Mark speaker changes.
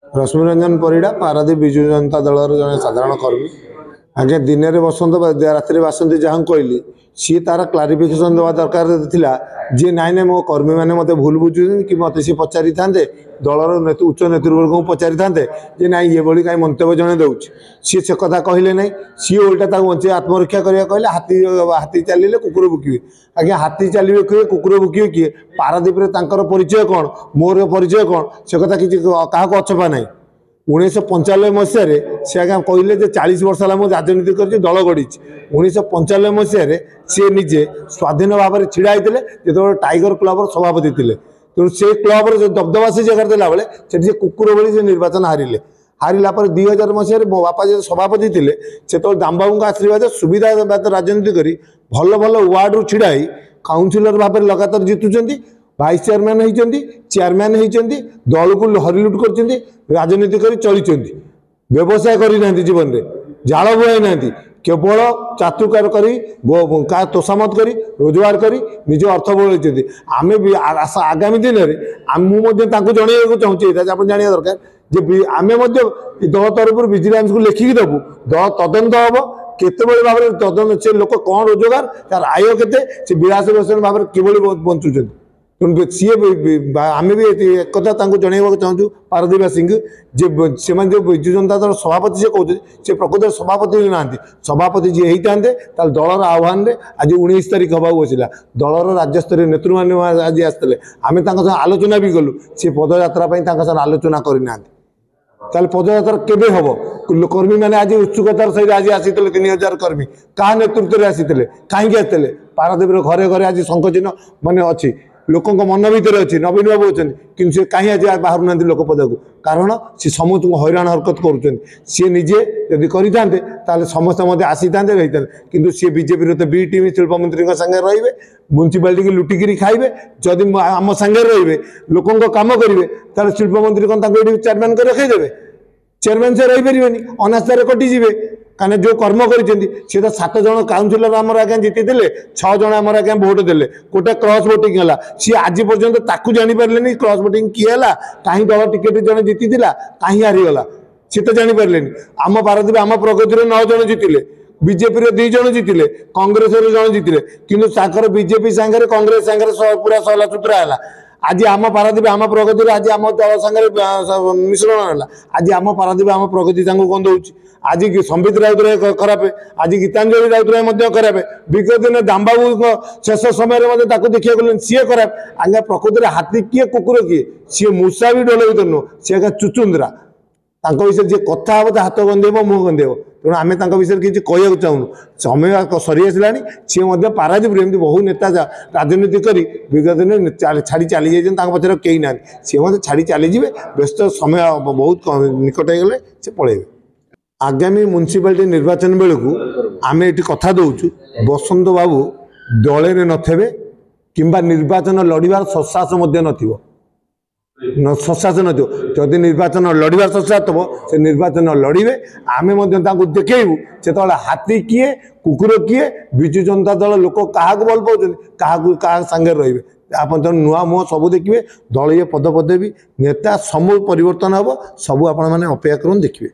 Speaker 1: रश्मिरंजन परिड़ा पारादीप विजु जनता दल जन साधारण कर्मी आगे दिन में बसंत राति बासंती जहाँ कहली सी तार क्लारिफिकेशन देवा दरकार थिला जी नाई ना मो कर्मी मैंने मत भूल बुझुन कि मत सी पचारि था दलर उच्च नेतृवर्ग को पचारि था जे ना ये भाई कहीं मंतव्य जड़े दूसरी सी से कथा कहले ना सी उल्टा बचे आत्मरक्षा करा कहले हाथी हाथी चलिए कुकुर भुकिए आज्ञा हाथी चलिए किए कुकुर भुकिए किए पारादीप परिचय कौन मोर परिचय कौन से कथा किसी क्या अछपा ना 1995 मसीह से आज्ञा कहले 40 वर्ष है मुझे राजनीति कर दल गढ़ी 1995 मसीह सी निजे स्वाधीन भाव में छिड़ा होते जो टाइगर क्लबर सभापति थे तेणु से क्लबर जो दबदबा से जगह देला बेले से कुकुर भली निर्वाचन हारिले हारिला 2000 मसीह मो बापा जो सभापति थे से दामबाबू आशीर्वाद सुविधा राजनीति कर भल भल वार्ड रू छिड़ा काउनसिलर भाव में लगातार जितुंट भाइस चेयरमैन होती चेयरमैन होती दल को हरिलुट कर राजनीति कर चली व्यवसाय करना जीवन में झाड़ बुआई ना केवल चातुकार कर तोषामत कर रोजगार कर निज अर्थ बढ़ाई आम भी आगामी दिन में मुझे जनइबा चाहूँगी आप जाना दरकार जे आम दल तरफ विजिलेंस को लिखिकी देवु दल तदंत हम केतबे भाव में तदंत से लोक कौन रोजगार तार आय के विलास व्यसन भाव में किभली बंचुं तेणु सी आम भी एक कथा जनइबा चाहूँ पारदीपवासी जे जो विजु जनता दल सभापति से कहते से प्रकृत सभापति ना सभापति जी होता दलर आह्वान में आज 19 तारीख हवा बसला दलर राज्यस्तरीय नेतृत्व आज आसते आम आलोचना भी कलु सी पदयात्रा आलोचना करना ताल पदयात्रा केबे हम कर्मी मैंने आज उत्सुकतार सहित आज आसी 3000 कर्मी क्या नेतृत्व में आसी कहीं आसते पारादीप घरे घरे आज शंख चिन्ह मानने अच्छी लोक मन भितर अच्छी नवीन बाबू अच्छा कि कहीं आज बाहर ना लोक पदा को कारण सी समस्त को हैरान हरकत कर सी निजे यदि करें समस्त आसी था रही कि सी बीजेपी तो बी टीम शिल्प मंत्री सागे रे म्यूनिशिपालिटी की लुटिकी खाइबे जदि आम सागे रे लोक कम करेंगे शिल्प मंत्री कौन चेयरमैन कर रखीदेवे चेयरमैन से रहीपर अनास्थार कटिजे कहीं जो कर्म कर 7 जन काउनसिलर आम आज्ञा जीति 6 जन आम आज्ञा भोट देले गोटे क्रॉस भोटिंग है सी आज पर्यंत ताकू जापर क्रॉस भोटिंग किए है कहीं दल टिकेट जन जीति कहीं हारीगला सी तो जापर आम पारादीप आम प्रगति 9 जन जीतिले बीजेपी 2 जन जीतिले कांग्रेस जन जीतिले कि बीजेपी सांगे कांग्रेस सांगे पूरा सहला सूत्रा है आज आम पारादीप आम प्रगति आज आम दल सांगे मिश्रण है आज आम पारादीप आम प्रगति कौन दौर आज संबित राउतराय खराब आज गीतांजलि राउतराय खराब विगत दिन दामबाबू शेष समय देखा गले सी खराब आज्ञा प्रकृति हाथी किए कुकुर किए सी मूषा भी डोल भर नुह सी आज्ञा चुचुंद्रा विषय जी कथा हे हाथ गंधेब मुह गंधेब तेणु आम विषय किसी कह चाहूँ समय सरी आसला सी पारादीप बहु नेता राजनीति कर विगत दिन छाड़ी चली जाए पचर कई ना सी छाड़ी चलीजे व्यस्त समय बहुत निकट हो गले से पलैबे आगामी म्यूनिसिपालिटी निर्वाचन बेलू आम ये कथा दौचु बसंत बाबू दल में नथे किंबा निर्वाचन लड़ार ससाहस ससाहस नदी निर्वाचन लड़ार ससाहस हम से निर्वाचन लड़े आम देखू से हाथी किए कुकुर किए विजु जनता दल लोक क्या भल पाँच क्या सांगे रे आप नुआ मुह सब देखिए दलीय पदपदवी नेता समूह परिवर्तन हम सब आपण मैंने अपेक्षा कर देखिए।